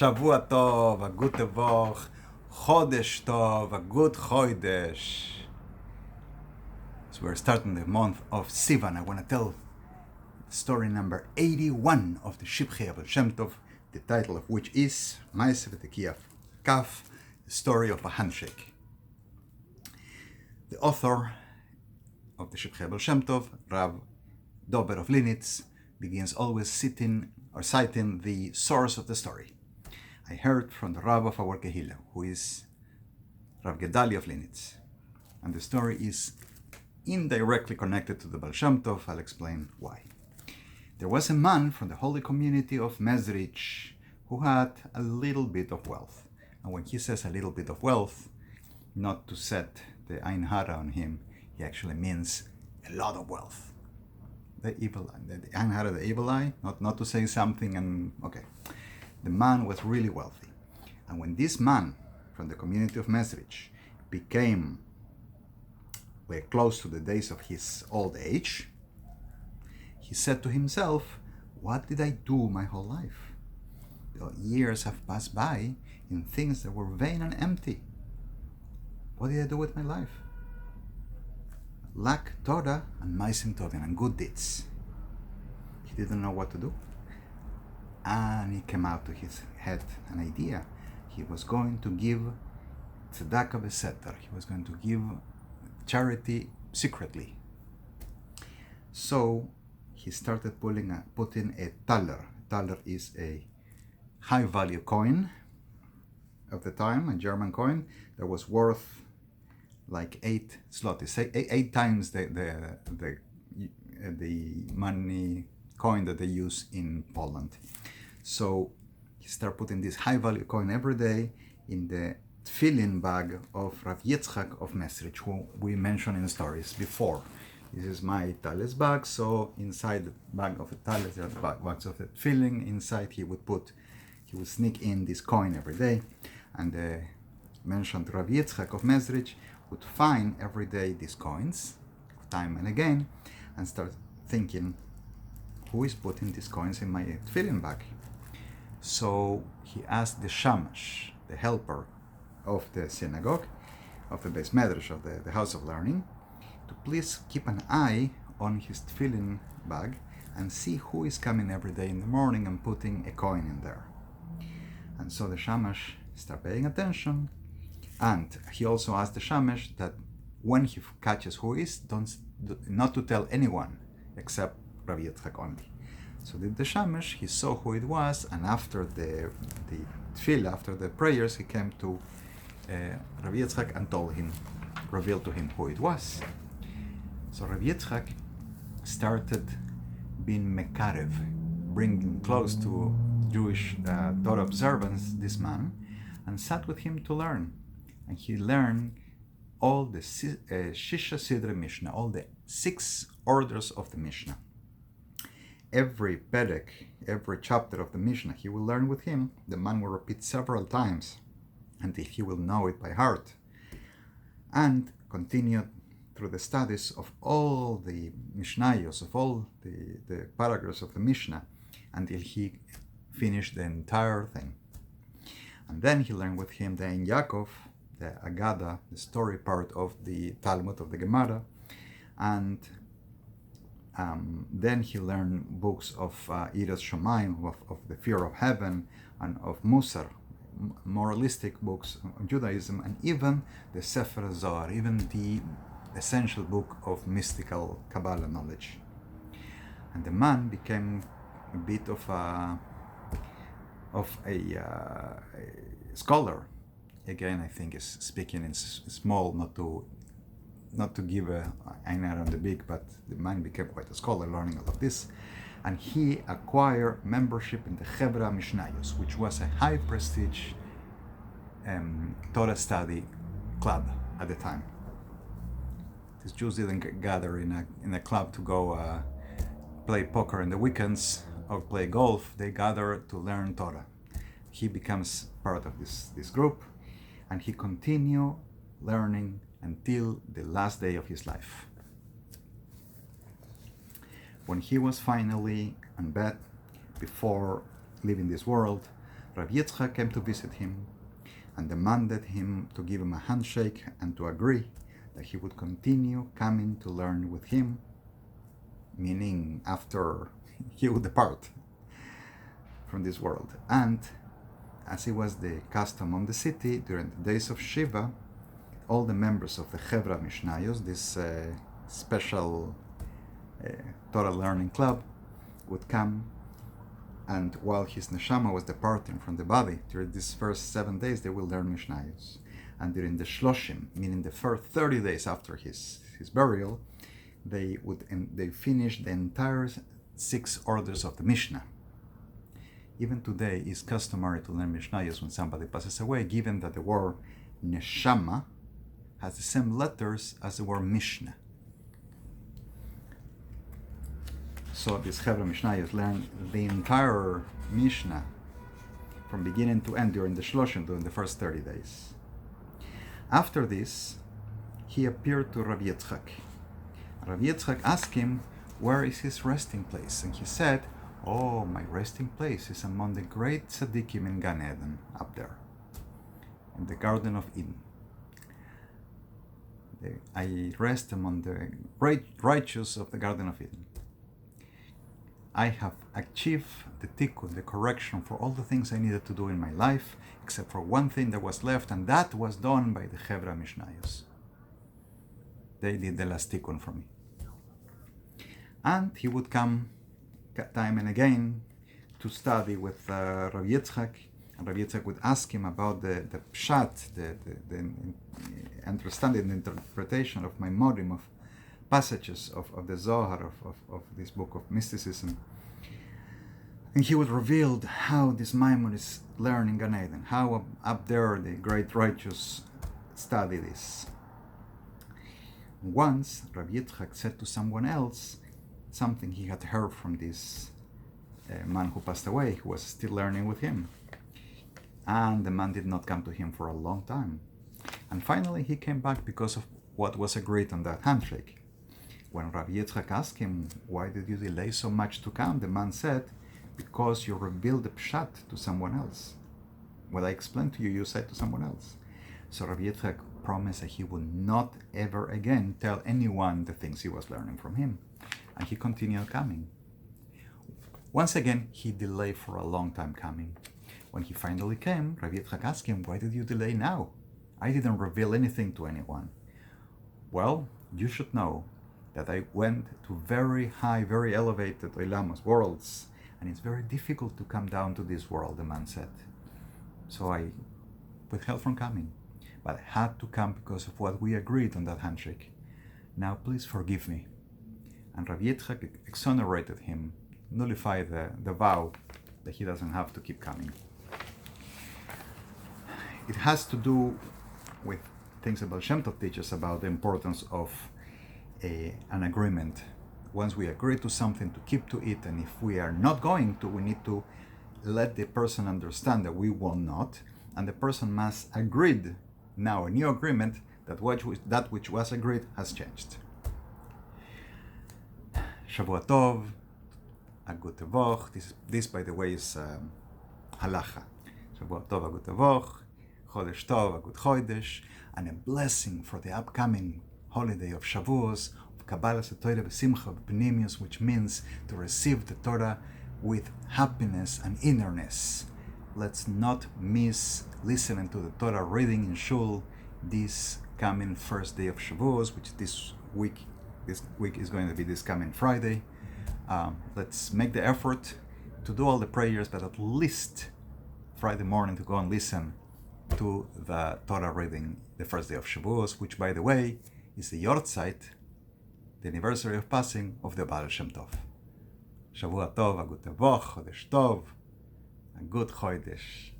שבוע טוב, a gute Woche, Chodesh Tov, a good Chodesh. So we're starting the month of Sivan. I want to tell story number 81 of the Shivchei of Shem Tov, the title of which is Ma'aseh V'Tekiyah Kaf, the story of a handshake. The author of the Shivchei of Shem Tov, Rav Dober of Linitz, begins always citing the source of the story. I heard from the Rav of our Kehillah, who is Rav Gedali of Linitz. And the story is indirectly connected to the Baal Shem Tov. I'll explain why. There was a man from the holy community of Mezrich who had a little bit of wealth. And when he says a little bit of wealth, not to set the Ein Hara on him, he actually means a lot of wealth. The Ein Hara, the evil eye, not to say something and okay. The man was really wealthy. And when this man from the community of Mezrich became close to the days of his old age, he said to himself, what did I do my whole life? The years have passed by in things that were vain and empty. What did I do with my life? Lack Torah and Ma'aseh Tovim and good deeds. He didn't know what to do. And it came out to his head an idea. He was going to give tzedakah b'seter. He was going to give charity secretly. So he started putting a taler. Taler is a high-value coin of the time, a German coin that was worth like 8 zlotys, 8 times the money coin that they use in Poland. So he started putting this high-value coin every day in the tefillin bag of Rav Yitzchak of Mezrich, who we mentioned in stories before. This is my talis bag, so inside the bag of the talis, there are the bags of the tefillin. Inside he would sneak in this coin every day. And the mentioned Rav Yitzchak of Mezrich would find every day these coins, time and again, and start thinking, who is putting these coins in my tefillin bag? So he asked the shamash, the helper of the synagogue, of the Beis Medrash, of the house of learning, to please keep an eye on his tefillin bag and see who is coming every day in the morning and putting a coin in there. And so the shamash started paying attention, and he also asked the shamash that when he catches who is, not to tell anyone except Rav Yitzchak only. So the shamash, he saw who it was, and after the tefillah, after the prayers, he came to Rav Yitzchak and revealed to him who it was. So Rav Yitzchak started being mekarev, bringing close to Jewish Torah observance this man, and sat with him to learn. And he learned all the Shisha Sidre Mishnah, all the 6 orders of the Mishnah. Every perek, every chapter of the Mishnah, he will learn with him. The man will repeat several times until he will know it by heart, and continue through the studies of all the Mishnayos, of all the paragraphs of the Mishnah, until he finished the entire thing. And then he learned with him the Ein Yaakov, the Agada, the story part of the Talmud, of the Gemara, and then he learned books of Yiras Shamayim, of the fear of heaven, and of Musar, moralistic books of Judaism, and even the Sefer Zohar, even the essential book of mystical Kabbalah knowledge. And the man became a bit of a scholar. Again, I think is speaking in small, not to give a einar on the big, but the man became quite a scholar, learning all of this, and he acquired membership in the Chevra Mishnayos, which was a high prestige Torah study club at the time. These Jews didn't gather in a club to go play poker in the weekends or play golf. They gathered to learn Torah. He becomes part of this group, and he continued learning until the last day of his life. When he was finally on bed, before leaving this world, Rav Yitzchak came to visit him and demanded him to give him a handshake and to agree that he would continue coming to learn with him, meaning after he would depart from this world. And as it was the custom on the city, during the days of Shiva, all the members of the Chevra Mishnayos, this special Torah learning club, would come, and while his neshama was departing from the body, during these first 7 days, they will learn Mishnayos. And during the Shloshim, meaning the first 30 days after his burial, they finish the entire 6 orders of the Mishnah. Even today, it's customary to learn Mishnayos when somebody passes away, given that the word neshama has the same letters as the word Mishnah. So these Chevra Mishnayos learn the entire Mishnah from beginning to end during the Shloshim, during the first 30 days. After this, he appeared to Rav Yitzchak. Rav Yitzchak asked him, where is his resting place? And he said, oh, my resting place is among the great tzaddikim in Gan Eden, up there, in the Garden of Eden. I rest among the great righteous of the Garden of Eden. I have achieved the tikkun, the correction for all the things I needed to do in my life, except for one thing that was left, and that was done by the Chevra Mishnayos. They did the last tikkun for me. And he would come time and again to study with Rav Yitzchak, and Rav Yitzchak would ask him about the pshat, the understanding, the interpretation of Maimorim, of passages of the Zohar, of this book of mysticism. And he would reveal how this Maimon is learning in Gan Eden, how up there the great righteous study this. Once, Rav Yitzchak said to someone else something he had heard from this man who passed away, who was still learning with him. And the man did not come to him for a long time. And finally he came back because of what was agreed on that handshake. When Rav Yitzchak asked him, why did you delay so much to come? The man said, because you revealed the pshat to someone else. What I explained to you, you said to someone else. So Rav Yitzchak promised that he would not ever again tell anyone the things he was learning from him. And he continued coming. Once again, he delayed for a long time coming. When he finally came, Rav Yitzchak asked him, why did you delay now? I didn't reveal anything to anyone. Well, you should know that I went to very high, very elevated Olamos, worlds, and it's very difficult to come down to this world, the man said. So I withheld from coming, but I had to come because of what we agreed on that handshake. Now please forgive me. And Rav Yitzchak exonerated him, nullified the vow that he doesn't have to keep coming. It has to do with things about Shem Tov teaches about the importance of an agreement. Once we agree to something, to keep to it, and if we are not going to, we need to let the person understand that we will not, and the person must agree now a new agreement that which was agreed has changed. Shavua Tov, a good tevoch. This, by the way, is halacha. Shavua Tov, a good tevoch. Chodesh Tov, a good chodesh, and a blessing for the upcoming holiday of Shavuos, of Kabbalas Torah B'Simcha B'Pnimius, which means to receive the Torah with happiness and innerness. Let's not miss listening to the Torah reading in Shul this coming first day of Shavuos, which this week is going to be this coming Friday. Let's make the effort to do all the prayers, but at least Friday morning to go and listen to the Torah reading the first day of Shavuos, which, by the way, is the Yortzeit, the anniversary of passing of the Baal Shem Tov. Shavua Tov, a good tevoch, Chodesh Tov, a good chodesh.